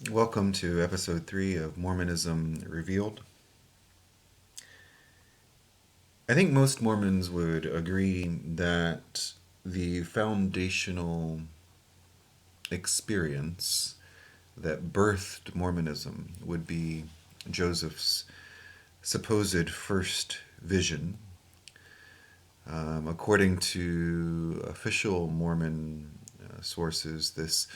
Welcome to episode 3 of Mormonism Revealed. I think most Mormons would agree that the foundational experience that birthed Mormonism would be Joseph's supposed first vision. According to official Mormon sources, this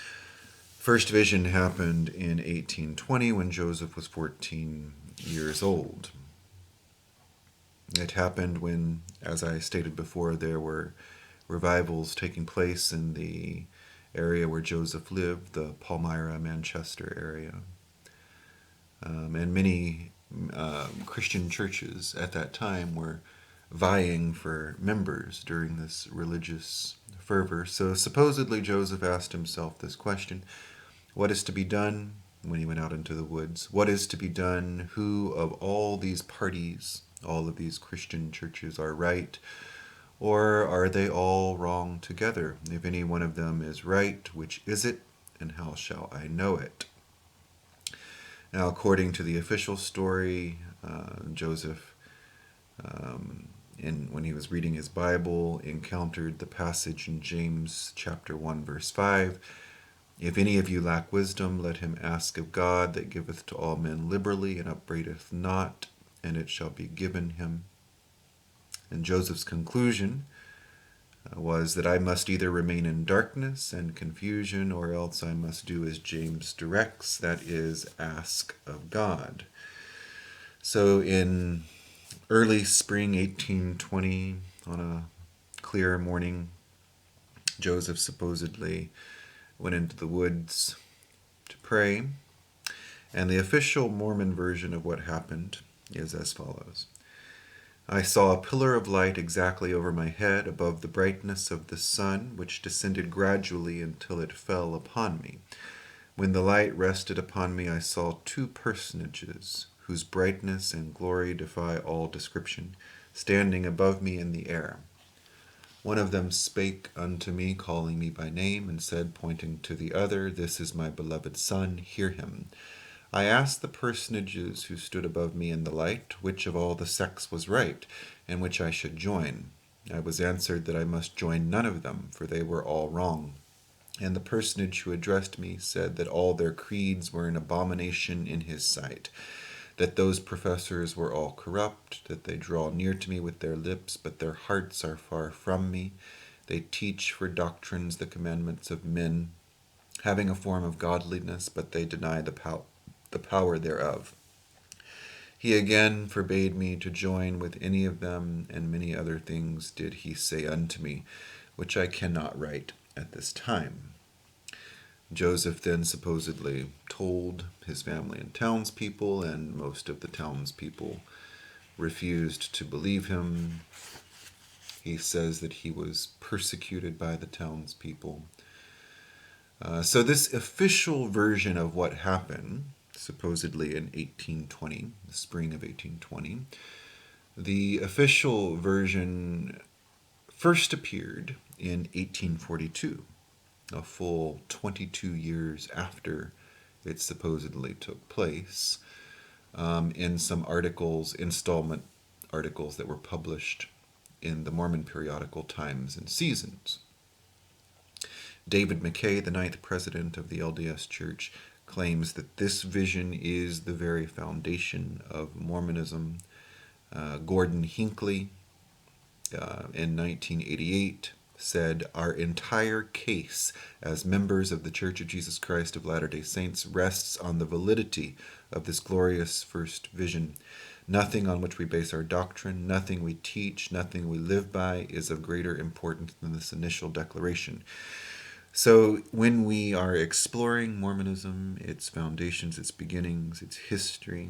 first vision happened in 1820 when Joseph was 14 years old. It happened when, as I stated before, there were revivals taking place in the area where Joseph lived, the Palmyra, Manchester area. And many Christian churches at that time were vying for members during this religious fervor. So supposedly Joseph asked himself this question: what is to be done when he went out into the woods? What is to be done? Who of all these parties, all of these Christian churches, are right? Or are they all wrong together? If any one of them is right, which is it? And how shall I know it? Now, according to the official story, Joseph, when he was reading his Bible, encountered the passage in James chapter 1, verse 5. If any of you lack wisdom, let him ask of God, that giveth to all men liberally, and upbraideth not, and it shall be given him. And Joseph's conclusion was that I must either remain in darkness and confusion, or else I must do as James directs, that is, ask of God. So in early spring 1820, on a clear morning, Joseph supposedly went into the woods to pray. And the official Mormon version of what happened is as follows. I saw a pillar of light exactly over my head, above the brightness of the sun, which descended gradually until it fell upon me. When the light rested upon me, I saw two personages, whose brightness and glory defy all description, standing above me in the air. One of them spake unto me, calling me by name, and said, pointing to the other, This is my beloved Son, hear him. I asked the personages who stood above me in the light, which of all the sects was right, and which I should join. I was answered that I must join none of them, for they were all wrong. And the personage who addressed me said that all their creeds were an abomination in his sight, that those professors were all corrupt, that they draw near to me with their lips, but their hearts are far from me. They teach for doctrines the commandments of men, having a form of godliness, but they deny the power thereof. He again forbade me to join with any of them, and many other things did he say unto me, which I cannot write at this time. Joseph then supposedly told his family and townspeople, and most of the townspeople refused to believe him. He says that he was persecuted by the townspeople. So this official version of what happened, supposedly in 1820, the spring of 1820, the official version first appeared in 1842, a full 22 years after it supposedly took place, in some articles, installment articles that were published in the Mormon periodical Times and Seasons. David McKay, the ninth president of the LDS Church, claims that this vision is the very foundation of Mormonism. Gordon Hinckley, in 1988, said, Our entire case as members of the Church of Jesus Christ of Latter-day Saints rests on the validity of this glorious first vision. Nothing on which we base our doctrine, nothing we teach, nothing we live by is of greater importance than this initial declaration. So when we are exploring Mormonism, its foundations, its beginnings, its history,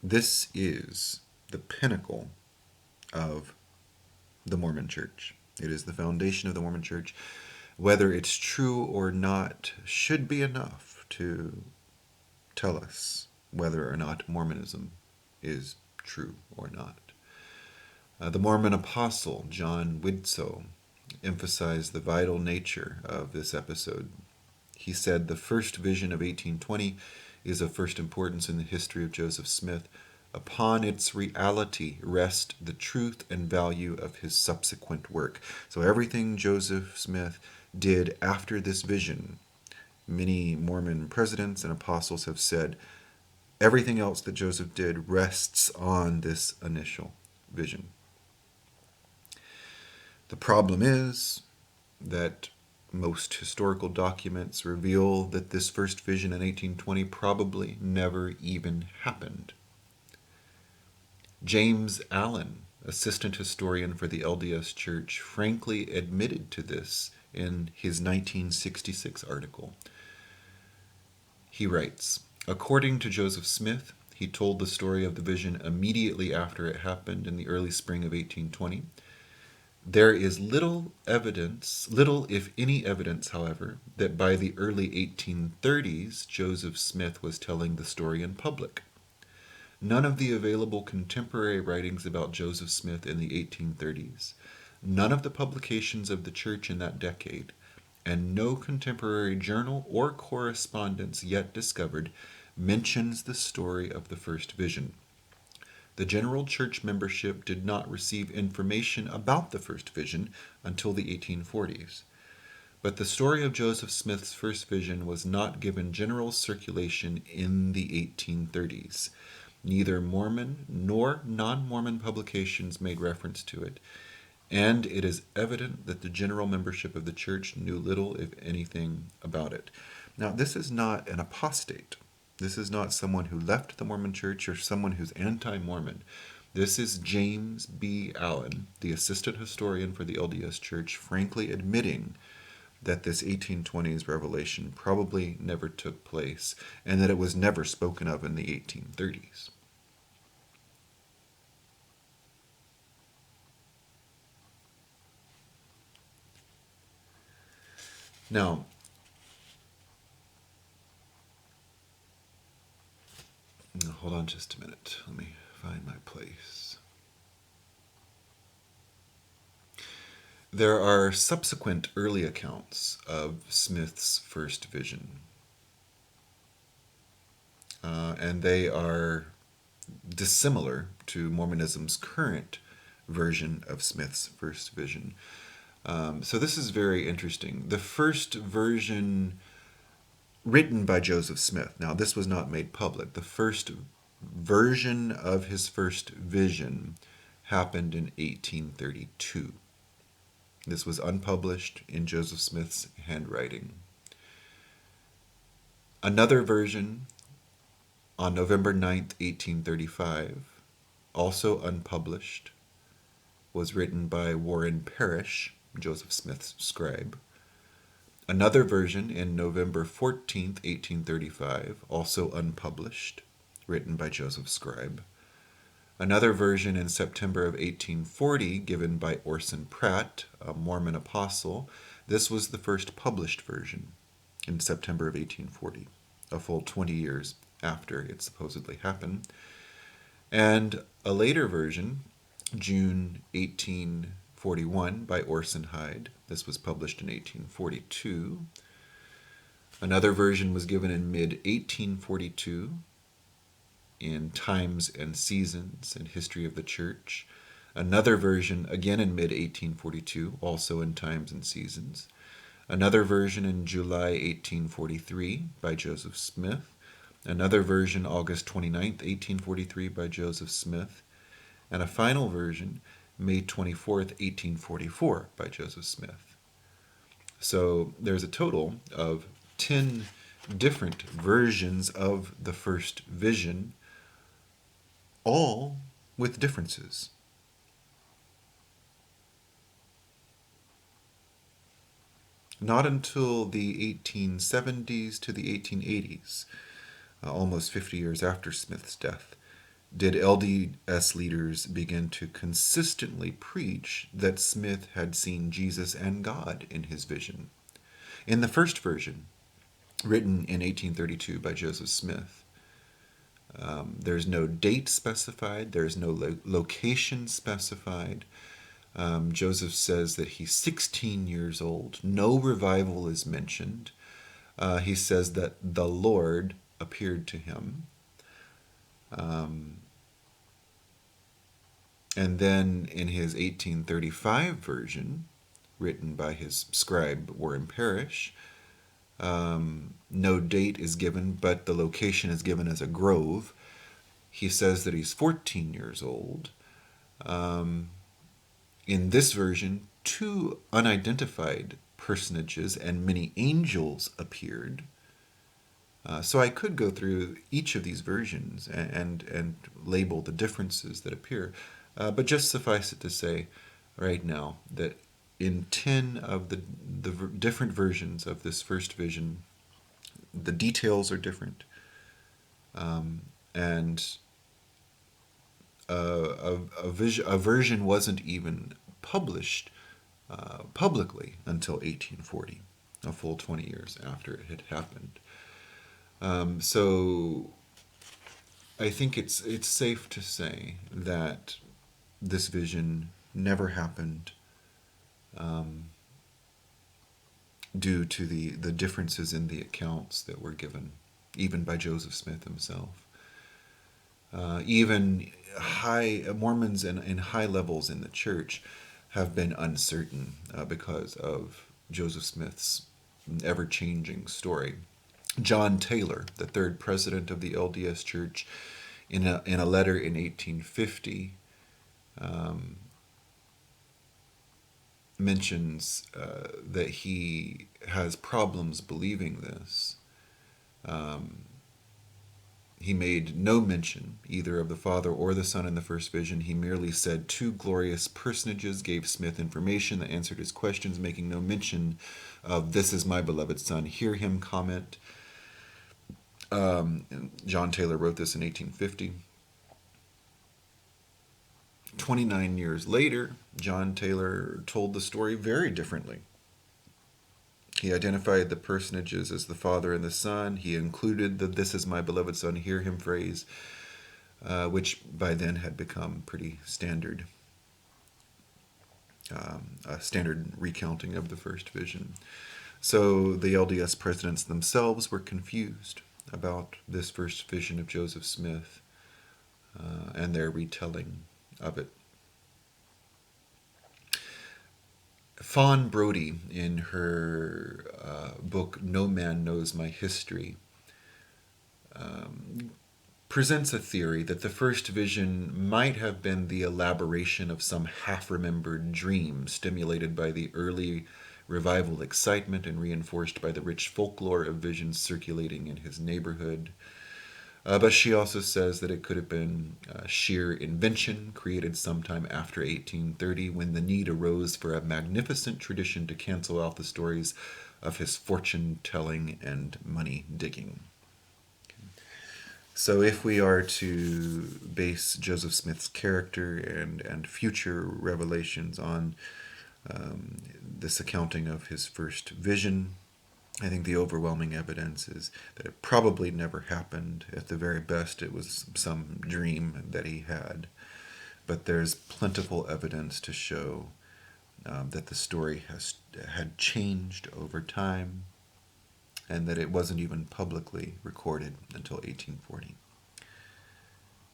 this is the pinnacle of the Mormon Church. It is the foundation of the Mormon Church. Whether it's true or not should be enough to tell us whether or not Mormonism is true or not. The Mormon apostle, John Widtsoe, emphasized the vital nature of this episode. He said, "The first vision of 1820 is of first importance in the history of Joseph Smith. Upon its reality rest the truth and value of his subsequent work." So everything Joseph Smith did after this vision, many Mormon presidents and apostles have said, everything else that Joseph did rests on this initial vision. The problem is that most historical documents reveal that this first vision in 1820 probably never even happened. James Allen, assistant historian for the LDS Church, frankly admitted to this in his 1966 article. He writes, "According to Joseph Smith, he told the story of the vision immediately after it happened in the early spring of 1820. There is little if any evidence, however, that by the early 1830s, Joseph Smith was telling the story in public. None of the available contemporary writings about Joseph Smith in the 1830s, none of the publications of the church in that decade, and no contemporary journal or correspondence yet discovered mentions the story of the first vision. The general church membership did not receive information about the first vision until the 1840s. But the story of Joseph Smith's first vision was not given general circulation in the 1830s. Neither Mormon nor non-Mormon publications made reference to it, and it is evident that the general membership of the church knew little, if anything, about it." Now, this is not an apostate. This is not someone who left the Mormon church or someone who's anti-Mormon. This is James B. Allen, the assistant historian for the LDS Church, frankly admitting that this 1820s revelation probably never took place and that it was never spoken of in the 1830s. Now, hold on just a minute. Let me find my place. There are subsequent early accounts of Smith's first vision, and they are dissimilar to Mormonism's current version of Smith's first vision. So this is very interesting. The first version written by Joseph Smith, now this was not made public, the first version of his first vision happened in 1832. This was unpublished in Joseph Smith's handwriting. Another version on November 9th, 1835, also unpublished, was written by Warren Parrish, Joseph Smith's scribe. Another version in November 14th, 1835, also unpublished, written by Joseph Scribe. Another version in September of 1840, given by Orson Pratt, a Mormon apostle. This was the first published version in September of 1840, a full 20 years after it supposedly happened. And a later version, June 1841, by Orson Hyde. This was published in 1842. Another version was given in mid-1842 in Times and Seasons and History of the Church. Another version again in mid-1842, also in Times and Seasons. Another version in July 1843 by Joseph Smith. Another version August 29th, 1843 by Joseph Smith. And a final version May 24th, 1844 by Joseph Smith. So there's a total of 10 different versions of the first vision, all with differences. Not until the 1870s to the 1880s, almost 50 years after Smith's death, did LDS leaders begin to consistently preach that Smith had seen Jesus and God in his vision. In the first version, written in 1832 by Joseph Smith, there's no date specified, there's no location specified. Joseph says that he's 16 years old. No revival is mentioned. He says that the Lord appeared to him. And then in his 1835 version, written by his scribe Warren Parrish, no date is given, but the location is given as a grove. He says that he's 14 years old. In this version, two unidentified personages and many angels appeared. So I could go through each of these versions and label the differences that appear. But just suffice it to say right now that in 10 of the different versions of this first vision, the details are different. And a version wasn't even published publicly until 1840, a full 20 years after it had happened. So I think it's safe to say that this vision never happened, due to the differences in the accounts that were given, even by Joseph Smith himself. Even Mormons in high levels in the church have been uncertain because of Joseph Smith's ever-changing story. John Taylor, the third president of the LDS Church, in a letter in 1850, mentions that he has problems believing this. He made no mention either of the Father or the Son in the first vision. He merely said two glorious personages gave Smith information that answered his questions, making no mention of "This is my beloved Son, hear him" comment. John Taylor wrote this in 1850. 29 years later, John Taylor told the story very differently. He identified the personages as the Father and the Son. He included the "This is my beloved Son, hear him" phrase, which by then had become pretty standard. A standard recounting of the first vision. So the LDS presidents themselves were confused about this first vision of Joseph Smith and their retelling of it. Fawn Brodie, in her book No Man Knows My History, presents a theory that the first vision might have been the elaboration of some half-remembered dream stimulated by the early revival excitement and reinforced by the rich folklore of visions circulating in his neighborhood. But she also says that it could have been sheer invention created sometime after 1830, when the need arose for a magnificent tradition to cancel out the stories of his fortune-telling and money-digging. So if we are to base Joseph Smith's character and future revelations on this accounting of his first vision, I think the overwhelming evidence is that it probably never happened. At the very best, it was some dream that he had. But there's plentiful evidence to show that the story had changed over time, and that it wasn't even publicly recorded until 1840.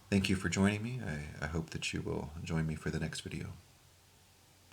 Thank you for joining me. I hope that you will join me for the next video.